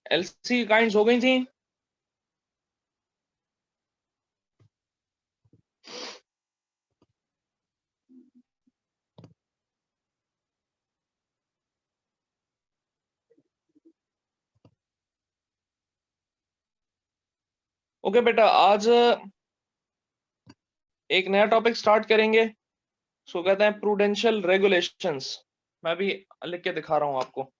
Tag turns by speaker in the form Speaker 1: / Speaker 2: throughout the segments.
Speaker 1: LC kinds हो गई थी। ओके बेटा, आज एक नया टॉपिक स्टार्ट करेंगे, सो कहते हैं प्रूडेंशियल रेगुलेशंस। मैं भी लिख के दिखा रहा हूं आपको।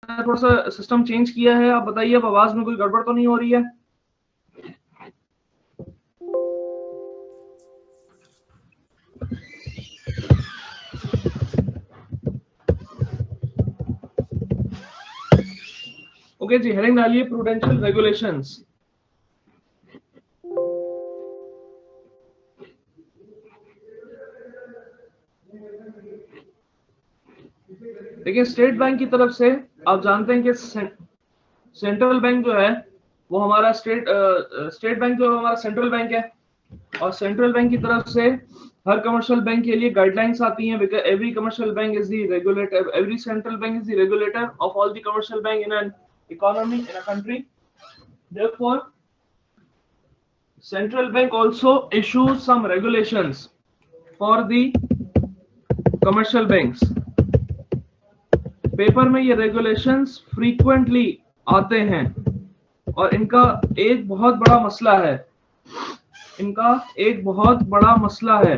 Speaker 1: थोड़ा सा सिस्टम चेंज किया है, आप बताइए अब आवाज में कोई गड़बड़ तो नहीं हो रही है? ओके जी, हेडिंग डालिए प्रूडेंशियल रेगुलेशंस। देखिए, स्टेट बैंक की तरफ से आप जानते हैं कि सेंट्रल बैंक जो है वो हमारा स्टेट बैंक जो हमारा सेंट्रल बैंक है, और सेंट्रल बैंक की तरफ से हर कमर्शियल बैंक के लिए गाइडलाइंस आती हैं, because every commercial bank is the regulator, every central bank is the regulator of all the commercial bank in an economy, in a country. Therefore, central bank also issues some regulations for the commercial banks। Paper में ये regulations frequently आते हैं और इनका एक बहुत बड़ा मसला है,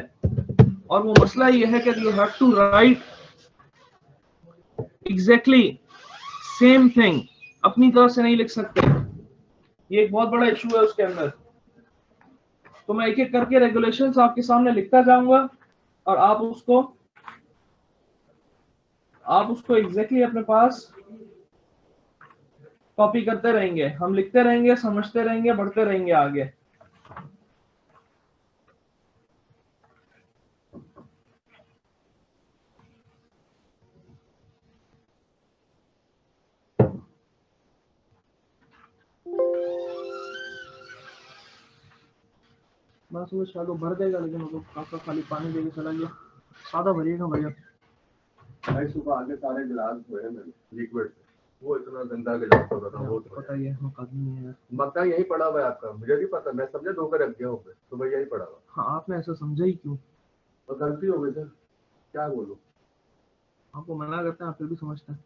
Speaker 1: और वो मसला ये है कि you have to write exactly same thing, अपनी तरफ से नहीं लिख सकते। ये एक बहुत बड़ा इशू है उसके अंदर। तो मैं एक एक करके रेगुलेशंस आपके सामने लिखता जाऊंगा और आप उसको एग्जैक्टली अपने पास कॉपी करते रहेंगे, हम लिखते रहेंगे, समझते रहेंगे, बढ़ते रहेंगे आगे। बस वो शायद भर देगा, लेकिन वो काफी खाली पानी देके चला गया। सादा भरिएगा भैया।
Speaker 2: भाई सुबह आके सारे गिलास धोए मैंने लिक्विड, वो इतना गंदा गिलास हो रहा था। वो
Speaker 1: पता ही है, मुकदमी है।
Speaker 2: मक्का यही पड़ा हुआ है आपका, मुझे नहीं पता, मैं समझे धोकर रख गया हूँ, तो भाई यही पड़ा हुआ।
Speaker 1: हाँ, आपने ऐसा समझा ही क्यों?
Speaker 2: तो गलती हो गई सर, क्या बोलूं।
Speaker 1: आपको मना करते हैं, आप फिर भी समझते हैं।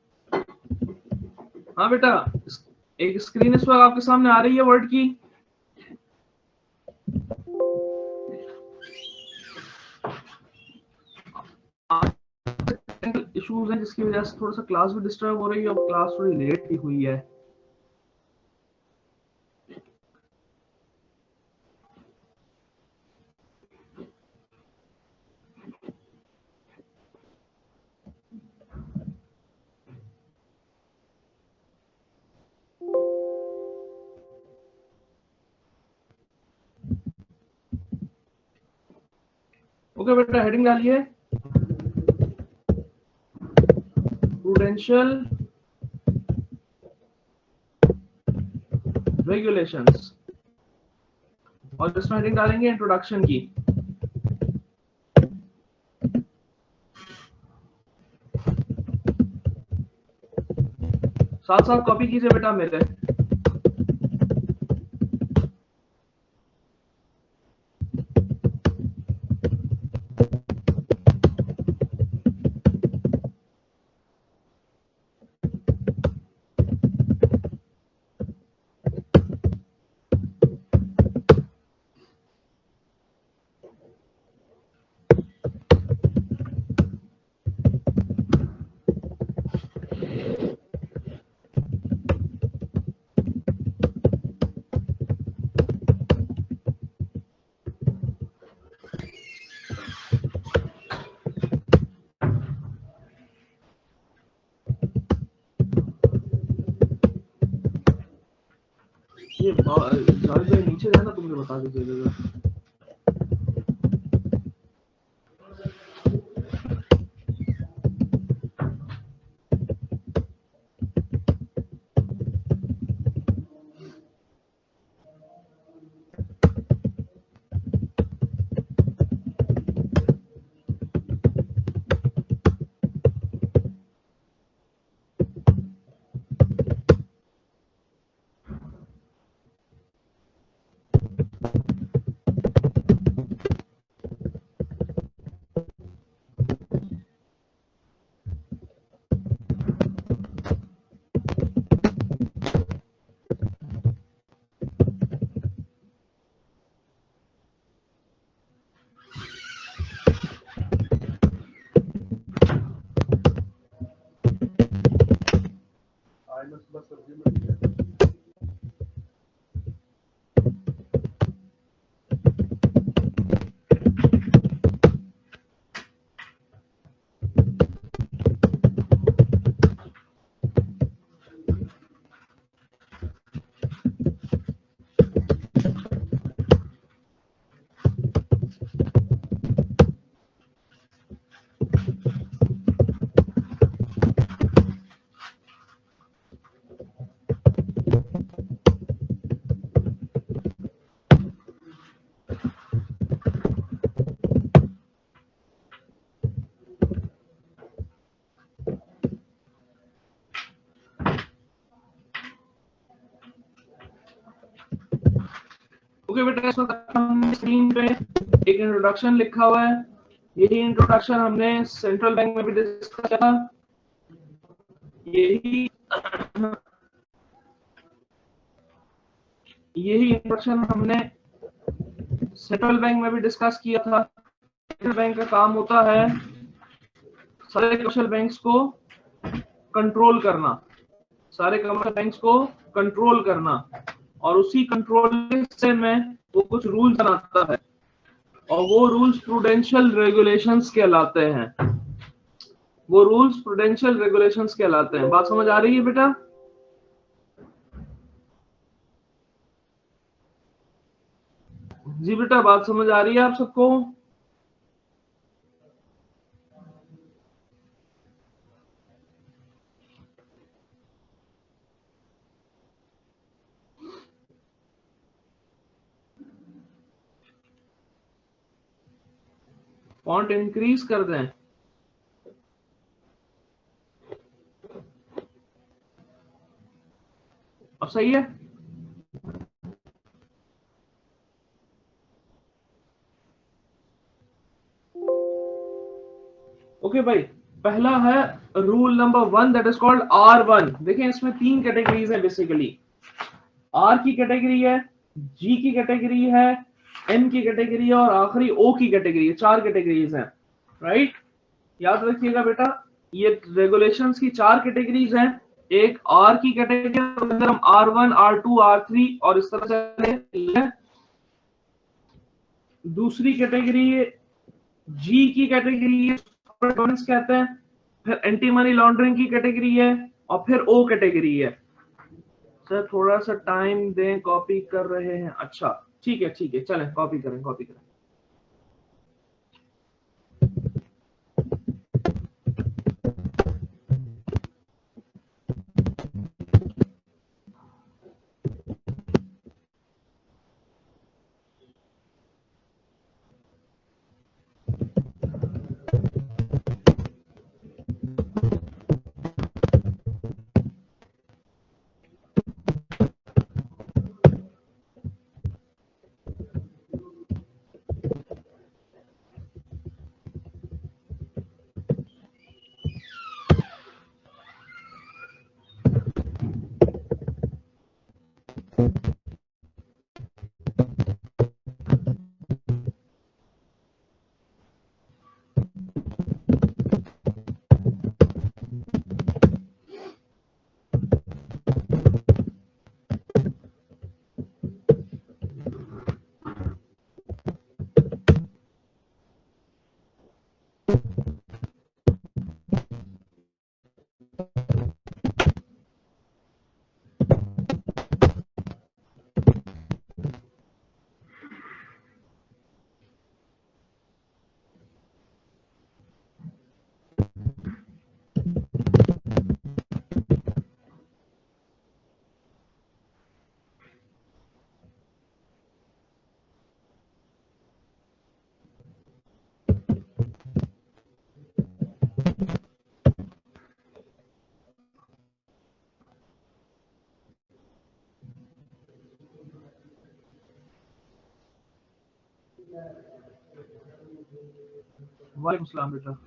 Speaker 1: हाँ बेटा, एक स्क्रीन इस वक्त आपके सामने आ रही है वर्ड की। इश्यूज हैं जिसकी वजह से थोड़ा सा क्लास भी डिस्टर्ब हो रही है, और क्लास थोड़ी लेट ही हुई है। ओके बेटा, हेडिंग डालिए प्रूडेंशियल रेगुलेशंस, और इसमें हेडिंग डालेंगे इंट्रोडक्शन की। साथ साथ कॉपी कीजिए बेटा मेरे। ये जावेद भाई नीचे जाना, तुम मुझे बता दीजिएगा।
Speaker 2: आज मैं सुबह सब्जी में लिया।
Speaker 1: ओके बेटा, इसमें स्क्रीन पे एक इंट्रोडक्शन लिखा हुआ है। यही इंट्रोडक्शन हमने सेंट्रल बैंक में भी डिस्कस किया था। यही इंट्रोडक्शन हमने सेंट्रल बैंक में भी डिस्कस किया था। सेंट्रल बैंक का काम होता है सारे कमर्शियल बैंक्स को कंट्रोल करना, सारे कमर्शियल बैंक्स को कंट्रोल करना, और उसी कंट्रोल से में वो कुछ रूल्स बनाता है, और वो रूल्स प्रूडेंशियल रेगुलेशंस कहलाते हैं। वो रूल्स प्रूडेंशियल रेगुलेशंस कहलाते हैं। बात समझ आ रही है बेटा? जी बेटा, बात समझ आ रही है आप सबको? फॉन्ट इंक्रीज कर दें? अब सही है? ओके भाई, पहला है rule number 1, that is called R1। देखिए इसमें 3 कैटेगरीज है बेसिकली। R की कैटेगरी है, G की कैटेगरी है, N की कैटेगरी है, और आखिरी O की कैटेगरी है। 4 कैटेगरीज हैं, राइट? याद रखिएगा बेटा, ये रेगुलेशंस की 4 कैटेगरीज हैं। एक R की कैटेगरी, अंदर हम R1, R2, R3 और इस तरह से। दूसरी कैटेगरी G की कैटेगरी है, कहते हैं। फिर एंटी मनी लॉन्ड्रिंग की कैटेगरी है, और फिर O कैटेगरी है। सर थोड़ा सा टाइम दें, कॉपी कर रहे हैं। अच्छा ठीक है, ठीक है, चलें कॉपी करें, कॉपी करें। वालेकुम सलाम बेटा।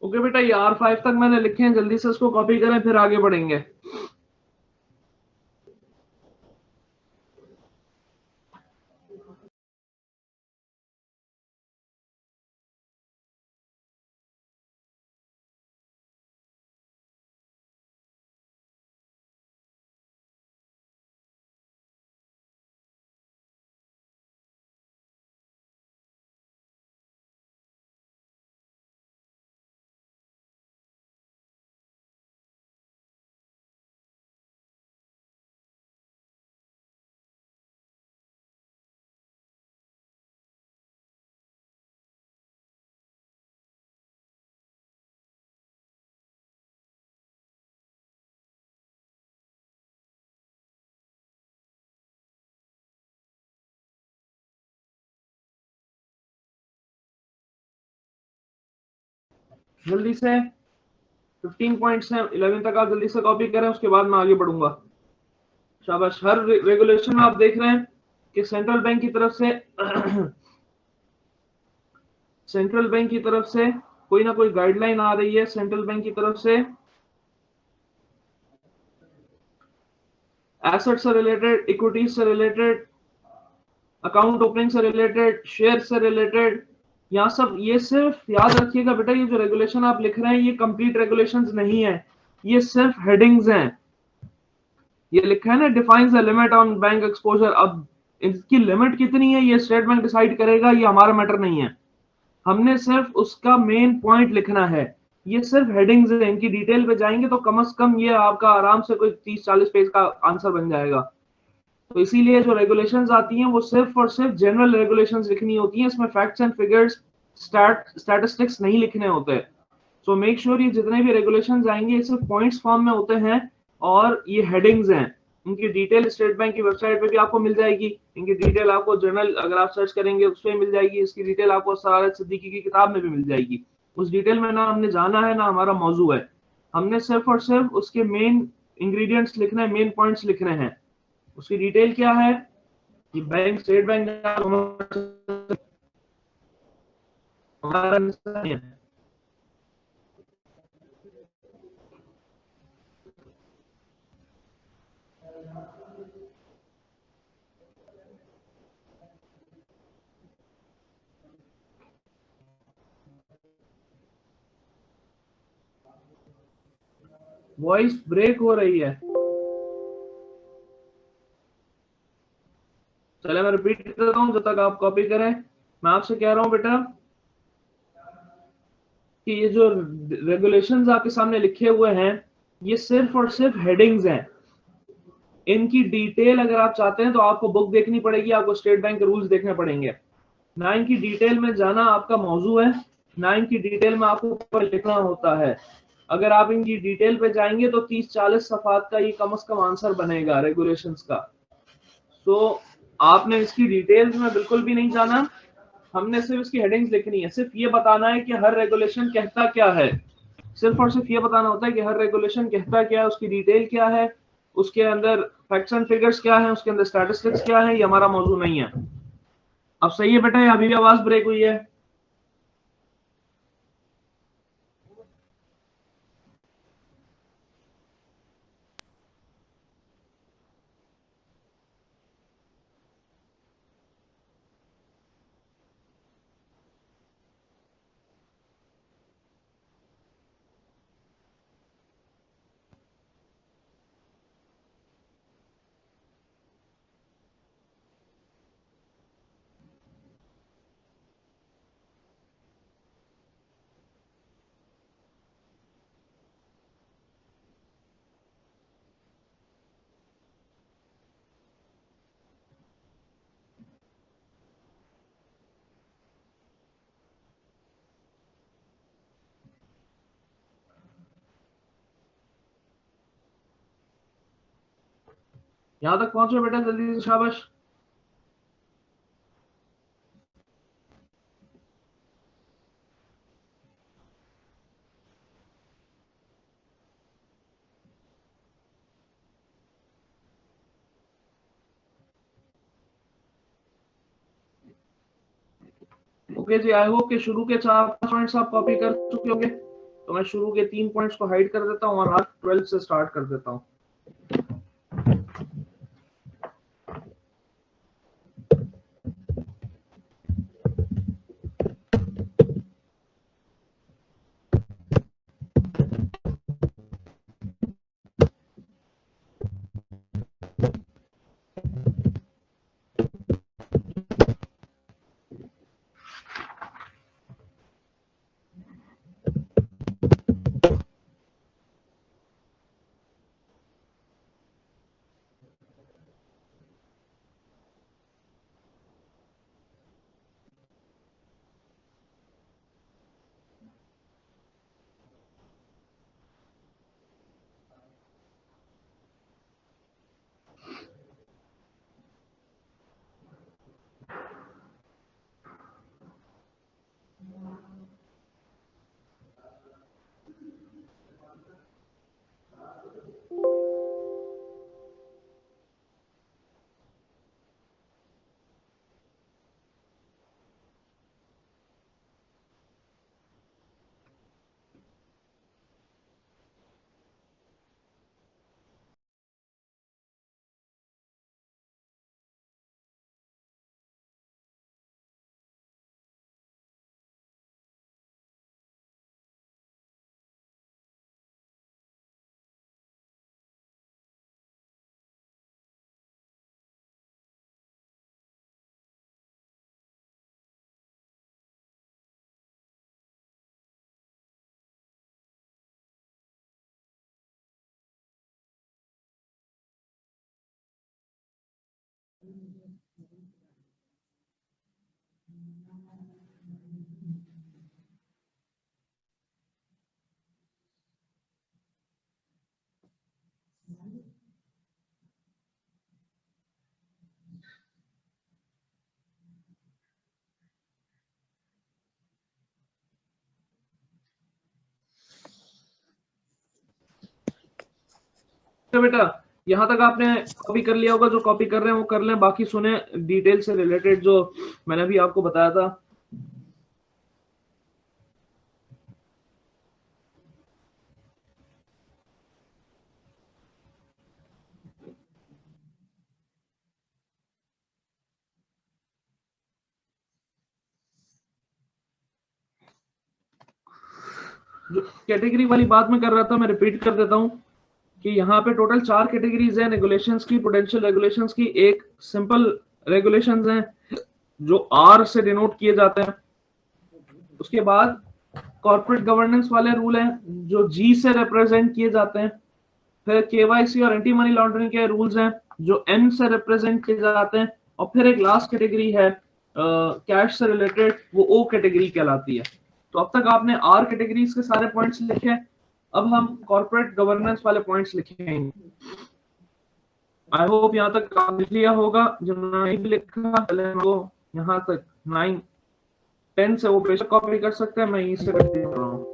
Speaker 1: ओके बेटा, ये R5 तक मैंने लिखे हैं, जल्दी से इसको कॉपी करें फिर आगे बढ़ेंगे। जल्दी से 15.11 तक आप जल्दी से कॉपी करें, उसके बाद मैं आगे बढ़ूंगा। शाबाश। हर रेगुलेशन में आप देख रहे हैं कि सेंट्रल बैंक की तरफ से सेंट्रल बैंक की तरफ से कोई ना कोई गाइडलाइन आ रही है। सेंट्रल बैंक की तरफ से एसेट से रिलेटेड, इक्विटीज से रिलेटेड, अकाउंट ओपनिंग से रिलेटेड, शेयर से रिलेटेड, यहाँ सब। ये सिर्फ याद रखिएगा बेटा, ये जो रेगुलेशन आप लिख रहे हैं ये कंप्लीट रेगुलेशंस नहीं है, ये सिर्फ हेडिंग्स हैं। ये लिखा है ना, defines the limit on bank exposure. अब इसकी लिमिट कितनी है ये स्टेट बैंक डिसाइड करेगा, ये हमारा मैटर नहीं है। हमने सिर्फ उसका मेन पॉइंट लिखना है। ये सिर्फ हेडिंग्स है, इनकी डिटेल पे जाएंगे तो कम से कम ये आपका आराम से कोई 30-40 पेज का आंसर बन जाएगा। तो इसीलिए जो रेगुलेशंस आती हैं वो सिर्फ और सिर्फ जनरल रेगुलेशंस लिखनी होती हैं, इसमें फैक्ट्स एंड फिगर्स, स्टैटिस्टिक्स नहीं लिखने होते। सो मेक श्योर ये जितने भी रेगुलेशंस आएंगे ये सिर्फ पॉइंट्स फॉर्म में होते हैं और ये हेडिंग्स हैं। इनकी डिटेल स्टेट बैंक की वेबसाइट पे भी आपको मिल जाएगी। इनकी डिटेल आपको जर्नल अगर आप सर्च करेंगे उस पर मिल जाएगी। इसकी डिटेल आपको सरारत सिद्दीकी की किताब में भी मिल जाएगी। उस डिटेल में ना हमने जाना है ना हमारा मौजू है, हमने सिर्फ और सिर्फ उसके मेन इंग्रेडिएंट्स लिखने हैं, मेन पॉइंट्स लिखने हैं। उसकी डिटेल क्या है कि बैंक, स्टेट बैंक, हमारा हिस्सा नहीं है। वॉइस ब्रेक हो रही है। चले मैं रिपीट कर देता हूँ जब तक आप कॉपी करें। मैं आपसे कह रहा हूँ बेटा कि ये जो रेगुलेशंस आपके सामने लिखे हुए हैं ये सिर्फ और सिर्फ हेडिंग्स हैं। इनकी डिटेल अगर आप चाहते हैं तो आपको बुक देखनी पड़ेगी, आपको स्टेट बैंक के रूल्स देखने पड़ेंगे। ना इनकी डिटेल में जाना आपका मौजू है, ना इनकी डिटेल में आपको ऊपर लिखना होता है। अगर आप इनकी डिटेल पे जाएंगे तो 30-40 सफात का ये कम से कम आंसर बनेगा रेगुलेशंस का। तो आपने इसकी डिटेल्स में बिल्कुल भी नहीं जाना, हमने सिर्फ इसकी हेडिंग्स लिखनी है। सिर्फ ये बताना है कि हर रेगुलेशन कहता क्या है, सिर्फ और सिर्फ ये बताना होता है कि हर रेगुलेशन कहता क्या है, उसकी डिटेल क्या है, उसके अंदर फैक्ट्स एंड फिगर्स क्या है, उसके अंदर स्टैटिस्टिक्स क्या है। ये हमारा मौजू नहीं है। अब सही है बेटा, अभी भी आवाज ब्रेक हुई है? यहां तक पहुंचो बेटा जल्दी से, शाबाश। ओके जी, आई होप कि शुरू के 4-5 पॉइंट्स आप कॉपी कर चुके होंगे। तो मैं शुरू के 3 पॉइंट्स को हाइड कर देता हूँ और आज 12 से स्टार्ट कर देता हूँ। तो बेटा यहाँ तक आपने कॉपी कर लिया होगा, जो कॉपी कर रहे हैं वो कर लें, बाकी सुने डिटेल से रिलेटेड जो मैंने भी आपको बताया था। जो कैटेगरी वाली बात मैं कर रहा था, मैं रिपीट कर देता हूँ कि यहाँ पे टोटल 4 कैटेगरीज हैं रेगुलेशंस की, पोटेंशियल रेगुलेशंस की। एक सिंपल रेगुलेशंस हैं जो आर से डिनोट किए जाते हैं। उसके बाद कॉर्पोरेट गवर्नेंस वाले रूल हैं जो जी से रिप्रेजेंट किए जाते हैं। फिर केवाईसी और एंटी मनी लॉन्ड्रिंग के रूल्स हैं जो एन से रिप्रेजेंट किए जाते हैं। और फिर एक लास्ट कैटेगरी है कैश से रिलेटेड, वो ओ कैटेगरी कहलाती है। तो अब तक आपने आर कैटेगरीज के सारे पॉइंट्स लिखे। अब हम कॉर्पोरेट गवर्नेंस वाले पॉइंट्स लिखेंगे। आई होप यहाँ तक आप लिख लिया होगा। जो नहीं भी लिखा पहले वो यहाँ तक 9 10 से वो बेशक कॉपी कर सकते हैं, मैं यहीं से कंटिन्यू कर रहा हूँ।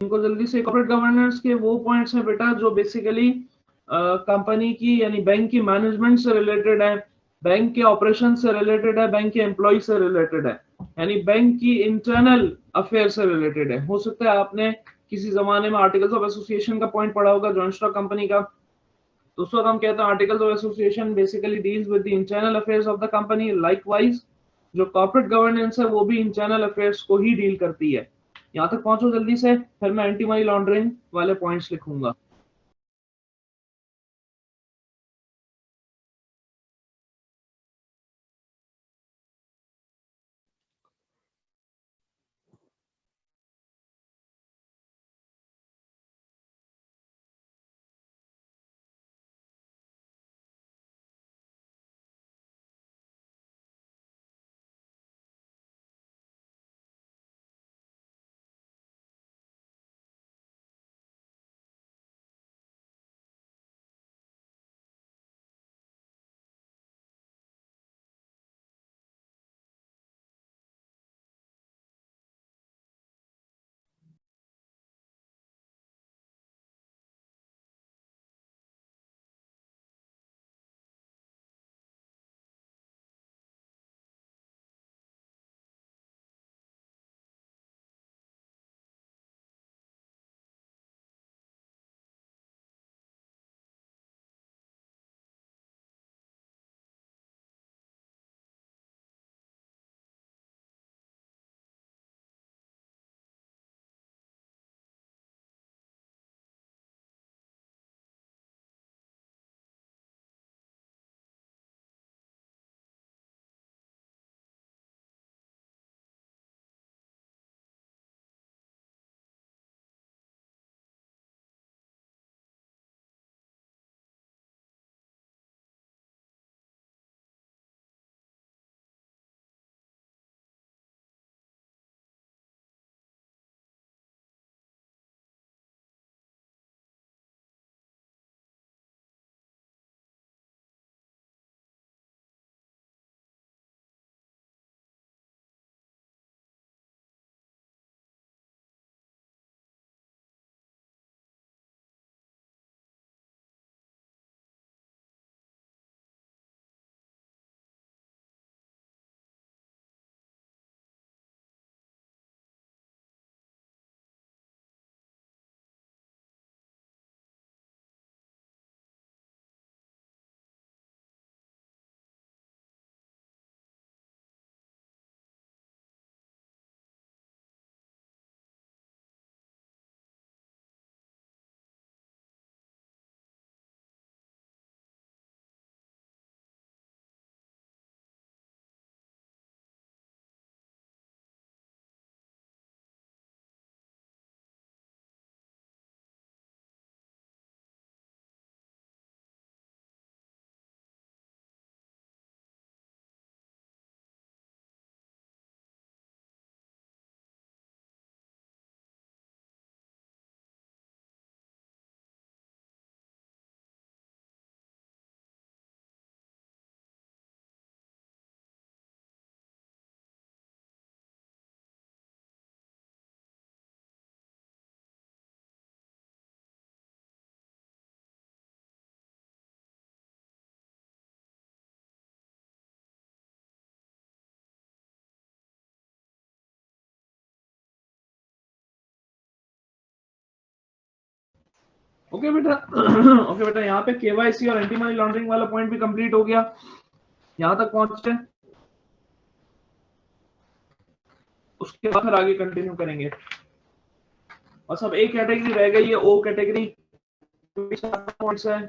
Speaker 1: इनको जल्दी से, कॉर्पोरेट गवर्नेंस के वो पॉइंट्स हैं बेटा जो बेसिकली कंपनी की यानी बैंक की मैनेजमेंट से रिलेटेड है, बैंक के ऑपरेशन से रिलेटेड है, बैंक के एम्प्लॉय से रिलेटेड है, यानी बैंक की इंटरनल अफेयर से रिलेटेड है। हो सकता है आपने किसी जमाने में आर्टिकल्स ऑफ एसोसिएशन का पॉइंट पढ़ा होगा जॉइंट स्टॉक कंपनी का। तो उस वक्त हम कहते हैं articles of association basically deals with the internal affairs of the company. Likewise जो कॉर्पोरेट गवर्नेंस है वो भी इंटरनल अफेयर्स को ही डील करती है। यहाँ तक पहुंचो जल्दी से, फिर मैं एंटी मनी लॉन्ड्रिंग वाले पॉइंट्स लिखूंगा। ओके बेटा ओके बेटा, यहाँ पे केवाईसी और एंटी मनी लॉन्ड्रिंग वाला पॉइंट भी कंप्लीट हो गया, यहाँ तक पहुंचे। उसके बाद फिर आगे कंटिन्यू करेंगे। और सब ए कैटेगरी रह गई है, ओ कैटेगरी पॉइंट्स है।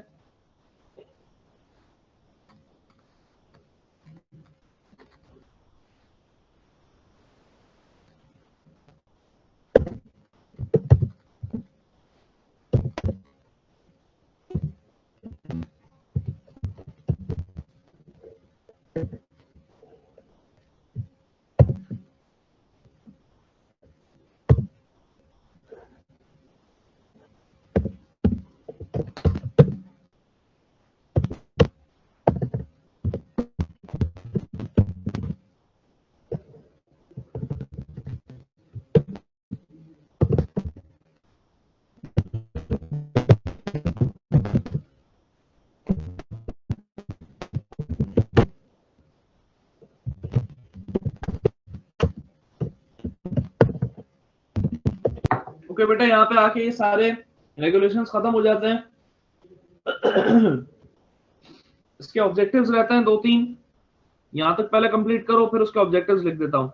Speaker 1: ओके बेटा, यहाँ पे आके ये सारे रेगुलेशंस खत्म हो जाते हैं। इसके ऑब्जेक्टिव्स रहते हैं 2-3, यहां तक पहले कंप्लीट करो, फिर उसके ऑब्जेक्टिव्स लिख देता हूं।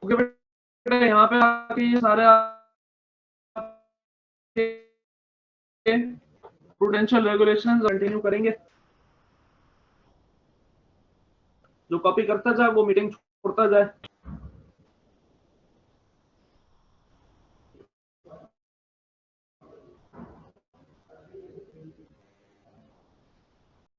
Speaker 1: ओके बेटा, यहाँ पे आके ये सारे प्रूडेंशियल रेगुलेशंस कंटिन्यू करेंगे। जो कॉपी करता जाए वो मीटिंग छोड़ता जाए।